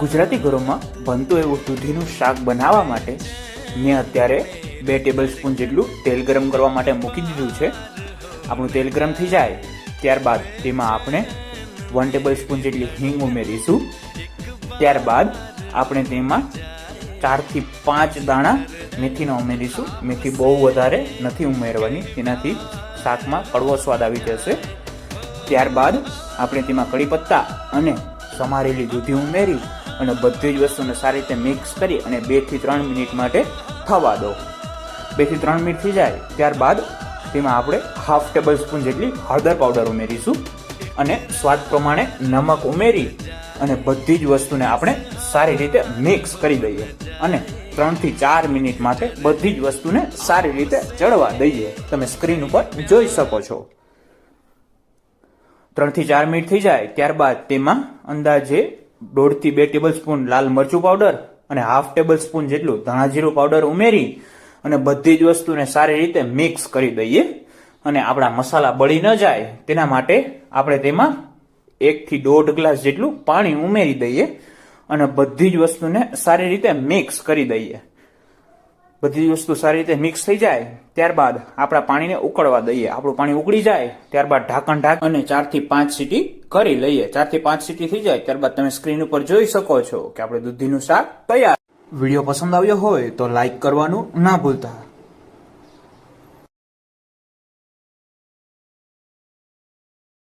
ગુજરાતી ઘરોમાં બનતું એવું દૂધીનું શાક બનાવવા માટે મેં અત્યારે 2 ટેબલસ્પૂન જેટલું તેલ ગરમ કરવા માટે મૂકી દીધું છે. આપણું તેલ ગરમ થઈ જાય ત્યારબાદ તેમાં આપણે 1 ટેબલસ્પૂન જેટલી હિંગ ઉમેરીશું. ત્યારબાદ આપણે તેમાં 4 થી 5 દાણા મેથીના ઉમેરીશું. મેથી બહુ વધારે નથી ઉમેરવાની, તેનાથી શાકમાં કડવો સ્વાદ આવી જશે. ત્યારબાદ આપણે તેમાં કડી પત્તા અને સમારેલી દૂધી ઉમેરી અને બધી જ વસ્તુને સારી રીતે મિક્સ કરી અને 2 થી 3 મિનિટ માટે થવા દો. 2 થી 3 મિનિટ થઈ જાય ત્યારબાદ તેમાં આપણે 1/2 ટેબલસ્પૂન જેટલી હળદર પાવડર ઉમેરીશું અને સ્વાદ પ્રમાણે નમક ઉમેરી અને બધી જ વસ્તુને આપણે સારી રીતે મિક્સ કરી દઈએ અને 3 થી 4 મિનિટ માટે બધી જ વસ્તુને સારી રીતે ચડવા દઈએ. તમે સ્ક્રીન ઉપર જોઈ શકો છો. 3 થી 4 મિનિટ થઈ જાય ત્યારબાદ તેમાં અંદાજે 1.5 થી 2 ટેબલસ્પૂન લાલ મરચું પાવડર અને 1/2 ટેબલસ્પૂન જેટલું ધાણા જીરું પાવડર ઉમેરી અને બધી જ વસ્તુને સારી રીતે મિક્સ કરી દઈએ. અને આપણા મસાલા બળી ન જાય તેના માટે આપણે તેમાં 1 થી 1.5 ગ્લાસ જેટલું પાણી ઉમેરી દઈએ અને બધી જ વસ્તુને સારી રીતે મિક્સ કરી દઈએ. બધી જ વસ્તુ સારી રીતે મિક્સ થઈ જાય ત્યારબાદ આપણા પાણીને ઉકળવા દઈએ. આપણું પાણી ઉકળી જાય ત્યારબાદ ઢાંકણ અને 4 થી 5 સીટી કરી લઈએ. 4 થી 5 સીટી થઈ જાય ત્યારબાદ તમે સ્ક્રીન ઉપર જોઈ શકો છો કે આપણે દૂધીનું શાક તૈયાર. વિડીયો પસંદ આવ્યો હોય તો લાઈક કરવાનું ના ભૂલતા.